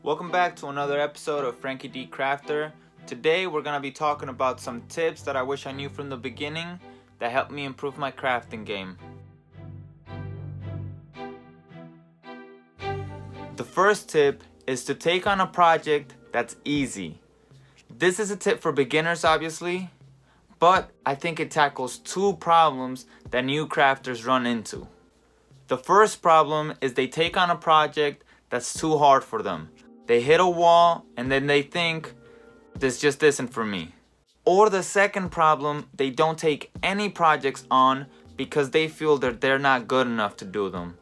Welcome back to another episode of Franky D Crafter. Today we're going to be talking about some tips that I wish I knew from the beginning that helped me improve my crafting game. The first tip is to take on a project that's easy. This is a tip for beginners obviously, but I think it tackles two problems that new crafters run into. The first problem is they take on a project that's too hard for them. They hit a wall and then they think, this just isn't for me. Or the second problem, they don't take any projects on because they feel that they're not good enough to do them.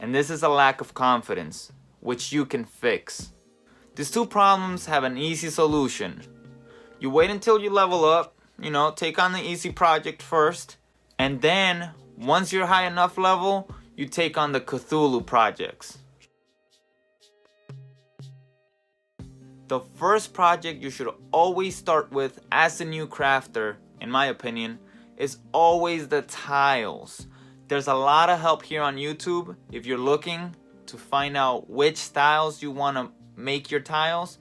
And this is a lack of confidence, which you can fix. These two problems have an easy solution. You wait until you level up, take on the easy project first, and then once you're high enough level, you take on the Cthulhu projects. The first project you should always start with as a new crafter, in my opinion, is always the tiles. There's a lot of help here on YouTube if you're looking to find out which styles you want to make your tiles.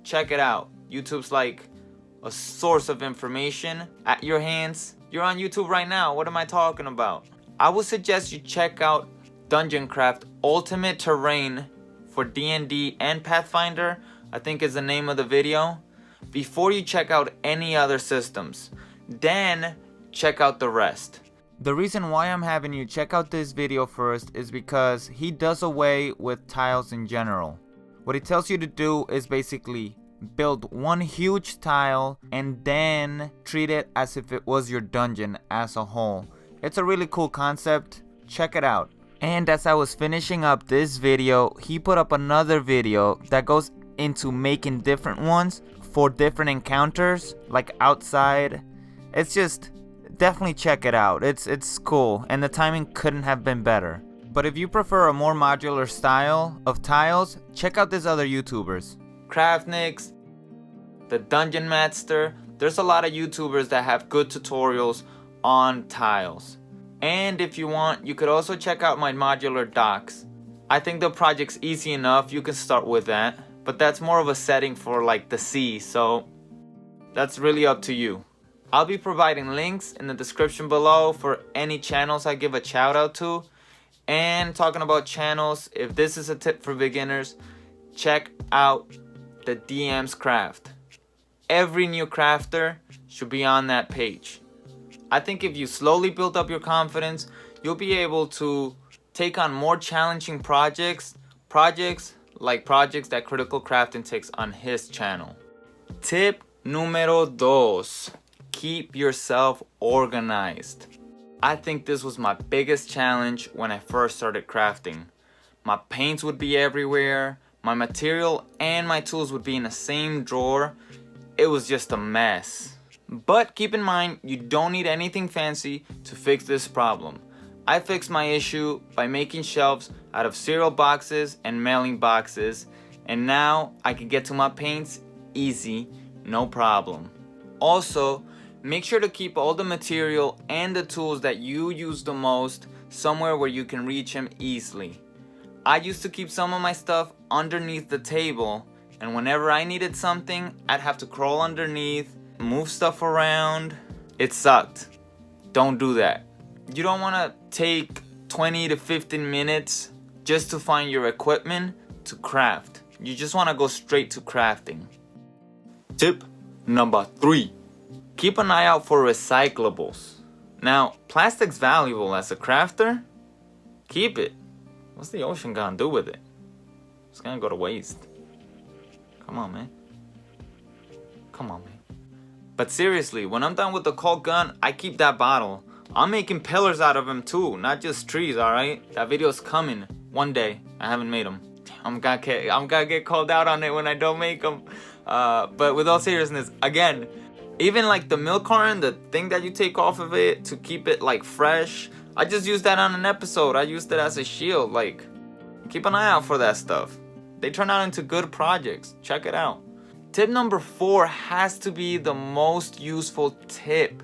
Check it out. YouTube's like a source of information at your hands. You're on YouTube right now. What am I talking about? I would suggest you check out Dungeon Craft Ultimate Terrain for D&D and Pathfinder, I think is the name of the video, before you check out any other systems. Then check out the rest. The reason why I'm having you check out this video first is because he does away with tiles in general. What he tells you to do is basically build one huge tile and then treat it as if it was your dungeon as a whole. It's a really cool concept. Check it out. And as I was finishing up this video, he put up another video that goes into making different ones for different encounters, like outside. It's just, definitely check it out. It's cool, and the timing couldn't have been better. But if you prefer a more modular style of tiles, check out these other YouTubers. Craftnix, Thedungeonmattster. There's a lot of YouTubers that have good tutorials on tiles. And if you want, you could also check out my modular docks. I think the project's easy enough, you can start with that. But that's more of a setting for like the sea, so that's really up to you. I'll be providing links in the description below for any channels I give a shout out to. And talking about channels, if this is a tip for beginners, check out the DM's Craft. Every new crafter should be on that page. I think if you slowly build up your confidence, you'll be able to take on more challenging projects like projects that Critical Crafting takes on his channel. Tip numero dos. Keep yourself organized. I think this was my biggest challenge when I first started crafting. My paints would be everywhere. My material and my tools would be in the same drawer. It was just a mess. But keep in mind, you don't need anything fancy to fix this problem. I fixed my issue by making shelves out of cereal boxes and mailing boxes, and now I can get to my paints easy, no problem. Also, make sure to keep all the material and the tools that you use the most somewhere where you can reach them easily. I used to keep some of my stuff underneath the table, and whenever I needed something, I'd have to crawl underneath, move stuff around. It sucked. Don't do that. You don't want to take 20 to 15 minutes just to find your equipment to craft. You just want to go straight to crafting. Tip number 3. Keep an eye out for recyclables. Now, plastic's valuable as a crafter. Keep it. What's the ocean gonna do with it? It's gonna go to waste. Come on, man. But seriously, when I'm done with the Colt gun, I keep that bottle. I'm making pillars out of them too, not just trees, alright? That video's coming one day. I haven't made them. I'm gonna get called out on it when I don't make them. But with all seriousness, again, even like the milk carton, the thing that you take off of it to keep it like fresh, I just used that on an episode. I used it as a shield. Like, keep an eye out for that stuff. They turn out into good projects. Check it out. Tip number 4 has to be the most useful tip.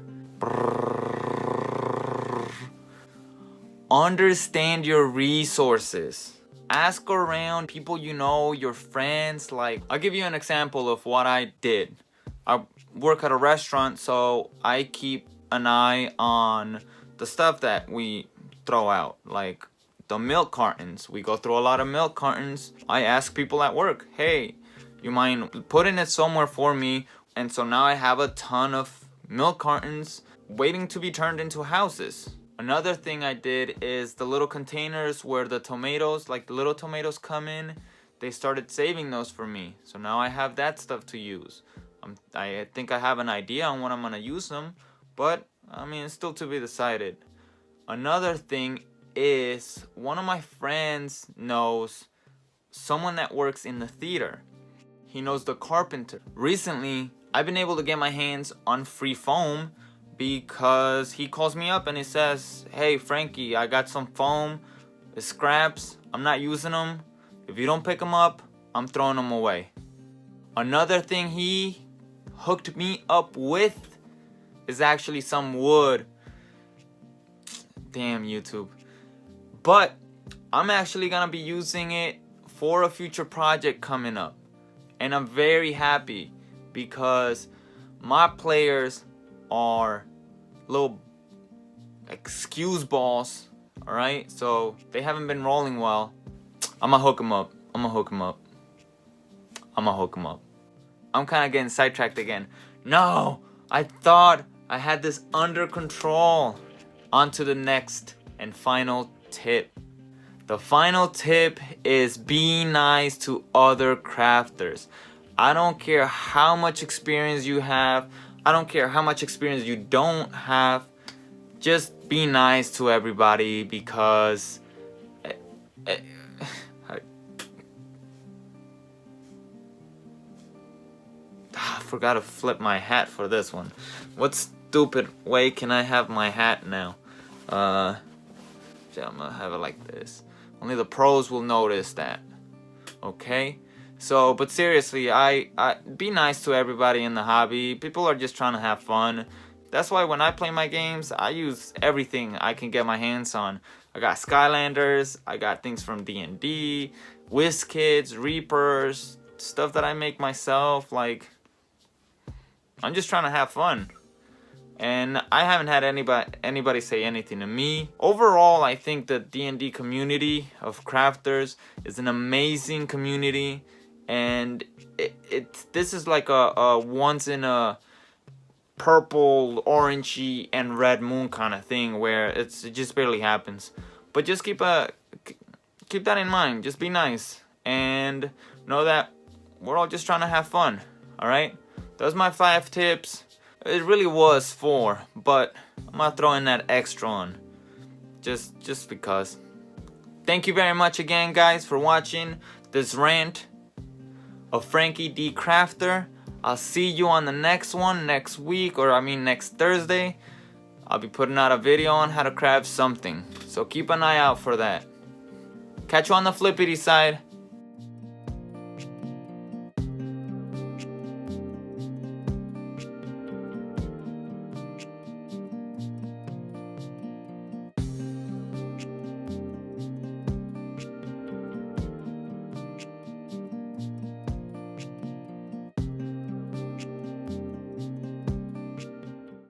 Understand your resources. ask around people you know, your friends. Like, I'll give you an example of what I did. I work at a restaurant, so I keep an eye on the stuff that we throw out, like the milk cartons. We go through a lot of milk cartons. I ask people at work, hey, you mind putting it somewhere for me? And so now I have a ton of milk cartons waiting to be turned into houses. Another thing I did is the little containers where the tomatoes, like the little tomatoes come in, they started saving those for me. So now I have that stuff to use. I think I have an idea on what I'm gonna use them, but I mean, it's still to be decided. Another thing is one of my friends knows someone that works in the theater. He knows the carpenter. Recently, I've been able to get my hands on free foam because he calls me up and he says, hey Franky, I got some foam, it's scraps, I'm not using them. If you don't pick them up, I'm throwing them away. Another thing he hooked me up with is actually some wood. Damn YouTube. But I'm actually gonna be using it for a future project coming up. And I'm very happy because my players are little excuse balls, alright? So they haven't been rolling well. I'm gonna hook them up. I'm kind of getting sidetracked again. No, I thought I had this under control. On to the next and final tip. The final tip is be nice to other crafters. I don't care how much experience you have. I don't care how much experience you don't have. Just be nice to everybody because I forgot to flip my hat for this one. What stupid way can I have my hat now? I'm gonna have it like this. Only the pros will notice that. Okay? So, but seriously, I be nice to everybody in the hobby. People are just trying to have fun. That's why when I play my games, I use everything I can get my hands on. I got Skylanders, I got things from DnD, WizKids, Reapers, stuff that I make myself. Like, I'm just trying to have fun. And I haven't had anybody say anything to me. Overall, I think the D&D community of crafters is an amazing community, and this is like a once in a purple, orangey, and red moon kind of thing where it just barely happens. But just keep that in mind. Just be nice and know that we're all just trying to have fun. All right, those are my 5 tips. It really was 4, but I'm gonna throw in that extra on, just because. Thank you very much again, guys, for watching this rant of Franky D Crafter. I'll see you on the next one next week, or I mean next Thursday. I'll be putting out a video on how to craft something, so keep an eye out for that. Catch you on the flippity side.